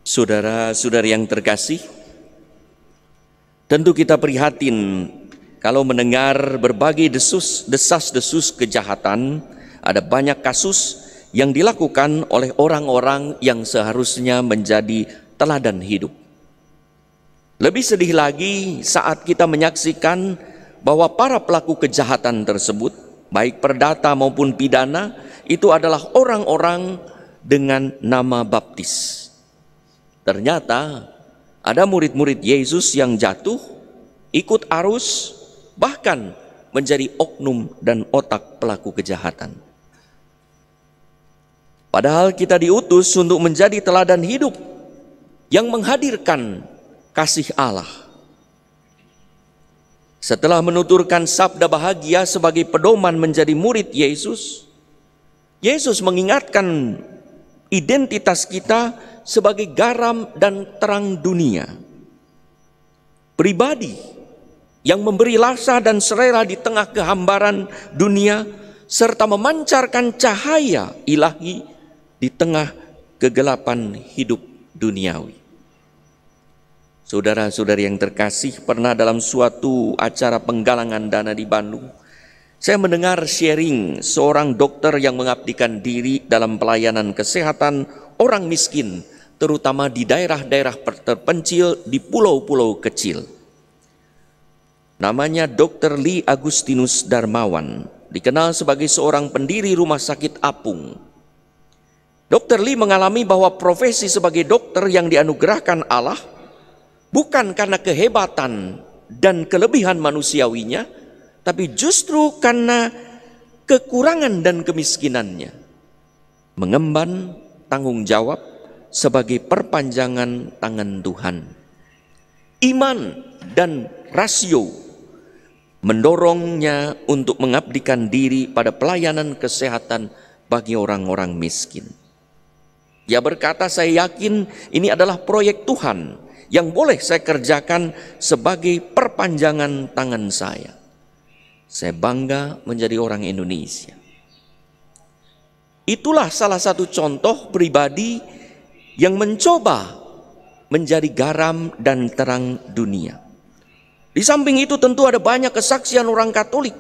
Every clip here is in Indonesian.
Saudara-saudari yang terkasih, tentu kita prihatin kalau mendengar berbagai desas-desus kejahatan. Ada banyak kasus yang dilakukan oleh orang-orang yang seharusnya menjadi teladan hidup. Lebih sedih lagi saat kita menyaksikan bahwa para pelaku kejahatan tersebut, baik perdata maupun pidana, itu adalah orang-orang dengan nama baptis. Ternyata ada murid-murid Yesus yang jatuh, ikut arus, bahkan menjadi oknum dan otak pelaku kejahatan. Padahal kita diutus untuk menjadi teladan hidup yang menghadirkan kasih Allah. Setelah menuturkan sabda bahagia sebagai pedoman menjadi murid Yesus, Yesus mengingatkan identitas kita sebagai garam dan terang dunia. Pribadi yang memberi rasa dan selera di tengah kehambaran dunia, serta memancarkan cahaya ilahi di tengah kegelapan hidup duniawi. Saudara-saudari yang terkasih, pernah dalam suatu acara penggalangan dana di Bandung, saya mendengar sharing seorang dokter yang mengabdikan diri dalam pelayanan kesehatan orang miskin, terutama di daerah-daerah terpencil di pulau-pulau kecil. Namanya Dr. Lee Agustinus Darmawan, dikenal sebagai seorang pendiri rumah sakit apung. Dr. Lee mengalami bahwa profesi sebagai dokter yang dianugerahkan Allah bukan karena kehebatan dan kelebihan manusiawinya, tapi justru karena kekurangan dan kemiskinannya. Mengemban tanggung jawab sebagai perpanjangan tangan Tuhan. Iman dan rasio mendorongnya untuk mengabdikan diri pada pelayanan kesehatan bagi orang-orang miskin. Dia berkata, saya yakin ini adalah proyek Tuhan yang boleh saya kerjakan sebagai perpanjangan tangan saya. Saya bangga menjadi orang Indonesia. Itulah salah satu contoh pribadi yang mencoba menjadi garam dan terang dunia. Di samping itu tentu ada banyak kesaksian orang Katolik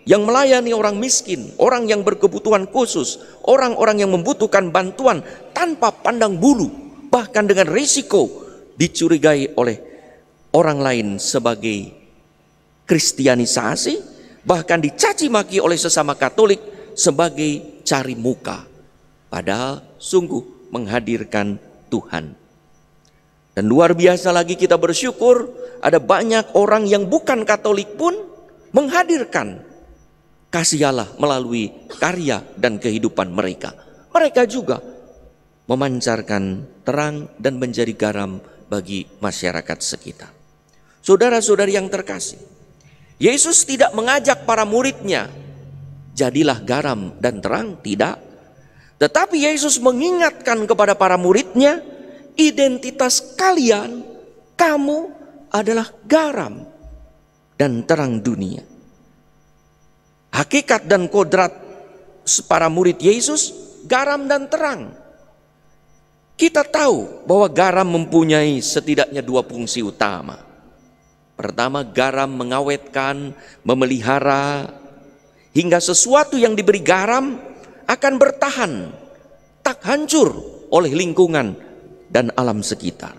yang melayani orang miskin, orang yang berkebutuhan khusus, orang-orang yang membutuhkan bantuan tanpa pandang bulu, bahkan dengan risiko dicurigai oleh orang lain sebagai kristianisasi, bahkan dicaci maki oleh sesama Katolik sebagai cari muka. Padahal sungguh menghadirkan Tuhan. Dan luar biasa lagi kita bersyukur ada banyak orang yang bukan Katolik pun menghadirkan kasih Allah melalui karya dan kehidupan mereka. Mereka juga memancarkan terang dan menjadi garam bagi masyarakat sekitar. Saudara-saudari yang terkasih, Yesus tidak mengajak para muridnya, jadilah garam dan terang, tidak. Tetapi Yesus mengingatkan kepada para muridnya, identitas kalian, kamu adalah garam dan terang dunia. Hakikat dan kodrat para murid Yesus, garam dan terang. Kita tahu bahwa garam mempunyai setidaknya dua fungsi utama. Pertama, garam mengawetkan, memelihara, hingga sesuatu yang diberi garam akan bertahan, tak hancur oleh lingkungan dan alam sekitar.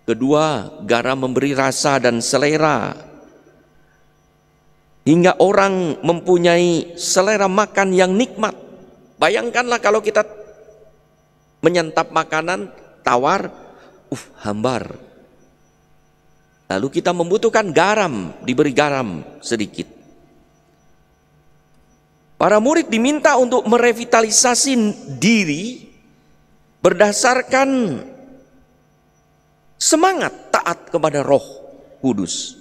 Kedua, garam memberi rasa dan selera, hingga orang mempunyai selera makan yang nikmat. Bayangkanlah kalau kita menyantap makanan tawar, hambar. Lalu kita membutuhkan garam, diberi garam sedikit. Para murid diminta untuk merevitalisasi diri berdasarkan semangat taat kepada Roh Kudus,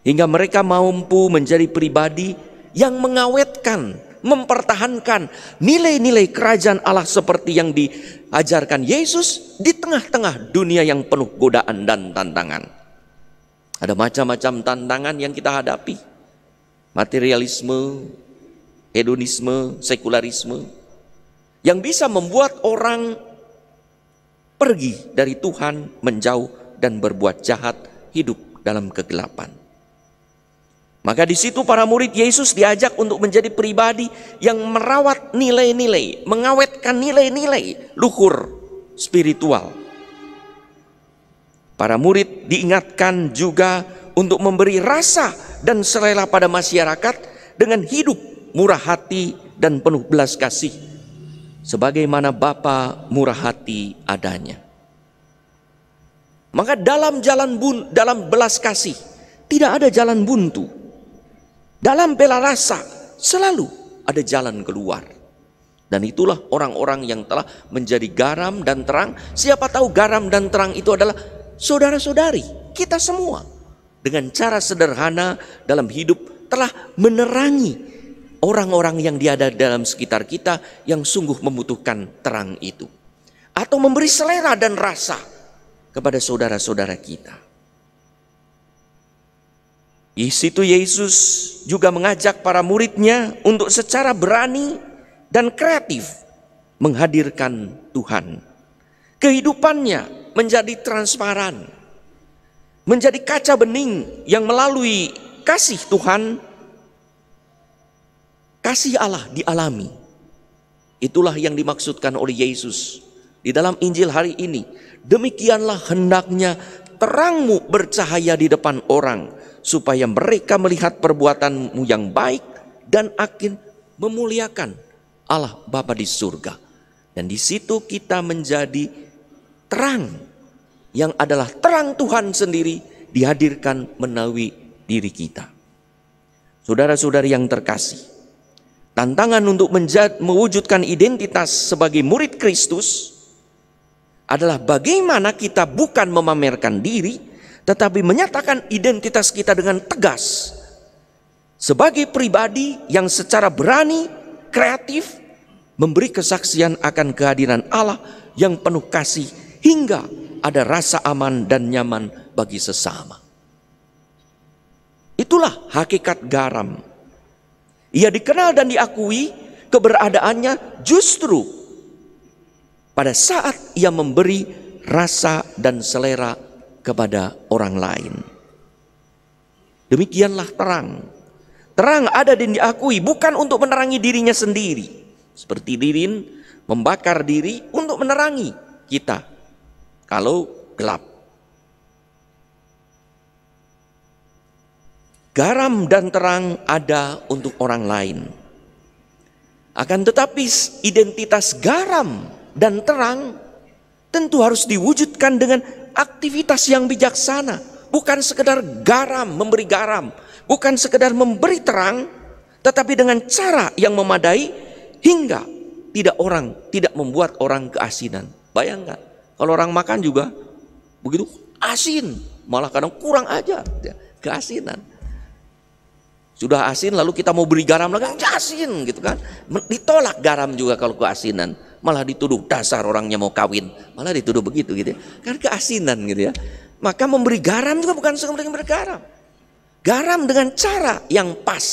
hingga mereka mampu menjadi pribadi yang mengawetkan, mempertahankan nilai-nilai kerajaan Allah seperti yang diajarkan Yesus di tengah-tengah dunia yang penuh godaan dan tantangan. Ada macam-macam tantangan yang kita hadapi. Materialisme, hedonisme, sekularisme, yang bisa membuat orang pergi dari Tuhan, menjauh dan berbuat jahat, hidup dalam kegelapan. Maka di situ para murid Yesus diajak untuk menjadi pribadi yang merawat nilai-nilai, mengawetkan nilai-nilai luhur spiritual. Para murid diingatkan juga untuk memberi rasa dan selera pada masyarakat dengan hidup murah hati dan penuh belas kasih, sebagaimana Bapa murah hati adanya. Maka dalam dalam belas kasih tidak ada jalan buntu. Dalam bela rasa selalu ada jalan keluar. Dan itulah orang-orang yang telah menjadi garam dan terang. Siapa tahu garam dan terang itu adalah saudara-saudari kita semua. Dengan cara sederhana dalam hidup telah menerangi orang-orang yang ada dalam sekitar kita yang sungguh membutuhkan terang itu. Atau memberi selera dan rasa kepada saudara-saudara kita. Di situ Yesus juga mengajak para muridnya untuk secara berani dan kreatif menghadirkan Tuhan. Kehidupannya menjadi transparan, menjadi kaca bening yang melalui kasih Tuhan, kasih Allah dialami. Itulah yang dimaksudkan oleh Yesus di dalam Injil hari ini. Demikianlah hendaknya terangmu bercahaya di depan orang, supaya mereka melihat perbuatanmu yang baik dan akan memuliakan Allah Bapa di surga. Dan di situ kita menjadi terang yang adalah terang Tuhan sendiri dihadirkan melalui diri kita. Saudara-saudari yang terkasih, tantangan untuk mewujudkan identitas sebagai murid Kristus adalah bagaimana kita bukan memamerkan diri, tetapi menyatakan identitas kita dengan tegas sebagai pribadi yang secara berani, kreatif memberi kesaksian akan kehadiran Allah yang penuh kasih hingga ada rasa aman dan nyaman bagi sesama. Itulah hakikat garam. Ia dikenal dan diakui keberadaannya justru pada saat ia memberi rasa dan selera kepada orang lain. Demikianlah terang. Terang ada dan diakui bukan untuk menerangi dirinya sendiri. Seperti lilin membakar diri untuk menerangi kita kalau gelap. Garam dan terang ada untuk orang lain. Akan tetapi identitas garam dan terang tentu harus diwujudkan dengan aktivitas yang bijaksana, bukan sekedar garam, memberi garam, bukan sekedar memberi terang, tetapi dengan cara yang memadai hingga tidak membuat orang keasinan. Bayangkan, kalau orang makan juga begitu asin, malah kadang kurang aja, keasinan. Sudah asin lalu kita mau beri garam lagi asin gitu kan. Ditolak garam juga kalau keasinan. Malah dituduh dasar orangnya mau kawin, malah dituduh begitu gitu ya. Kan keasinan gitu ya. Maka memberi garam juga bukan sekedar memberi garam. Garam dengan cara yang pas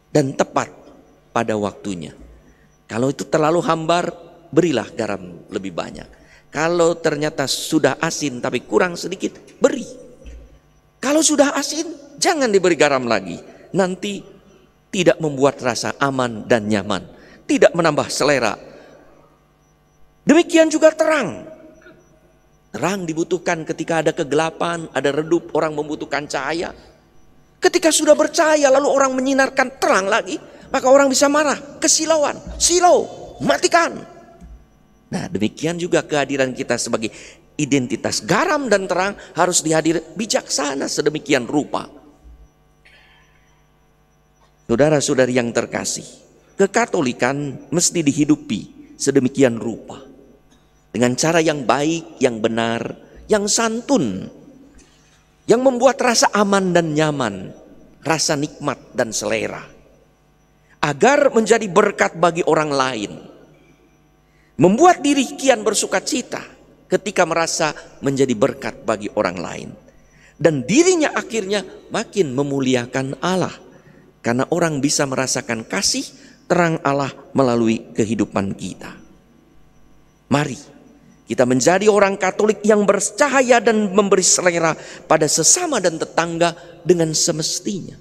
dan tepat pada waktunya. Kalau itu terlalu hambar, berilah garam lebih banyak. Kalau ternyata sudah asin tapi kurang sedikit, beri. Kalau sudah asin, jangan diberi garam lagi. Nanti tidak membuat rasa aman dan nyaman, tidak menambah selera. Demikian juga terang. Terang dibutuhkan ketika ada kegelapan, ada redup, orang membutuhkan cahaya. Ketika sudah bercahaya lalu orang menyinarkan terang lagi, maka orang bisa marah, kesilauan, silau, matikan. Nah, demikian juga kehadiran kita sebagai identitas garam dan terang harus dihadir bijaksana sedemikian rupa. Saudara-saudari yang terkasih, kekatolikan mesti dihidupi sedemikian rupa. Dengan cara yang baik, yang benar, yang santun, yang membuat rasa aman dan nyaman, rasa nikmat dan selera, agar menjadi berkat bagi orang lain, membuat diri kian bersuka cita ketika merasa menjadi berkat bagi orang lain, dan dirinya akhirnya makin memuliakan Allah, karena orang bisa merasakan kasih terang Allah melalui kehidupan kita. Mari Kita menjadi orang Katolik yang bercahaya dan memberi selera pada sesama dan tetangga dengan semestinya.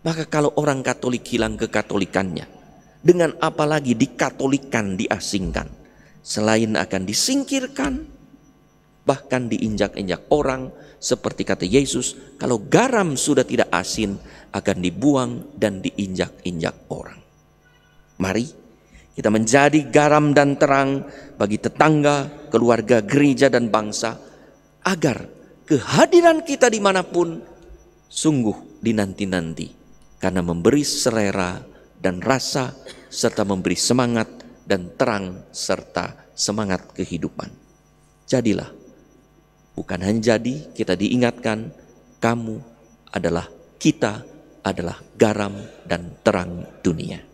Maka kalau orang Katolik hilang kekatolikannya, dengan apalagi dikatolikan, diasingkan, selain akan disingkirkan, bahkan diinjak-injak orang, seperti kata Yesus, kalau garam sudah tidak asin, akan dibuang dan diinjak-injak orang. Mari kita menjadi garam dan terang bagi tetangga, keluarga, gereja, dan bangsa, agar kehadiran kita dimanapun sungguh dinanti-nanti, karena memberi selera dan rasa, serta memberi semangat dan terang, serta semangat kehidupan. Jadilah, bukan hanya jadi, kita diingatkan, kamu adalah, kita adalah garam dan terang dunia.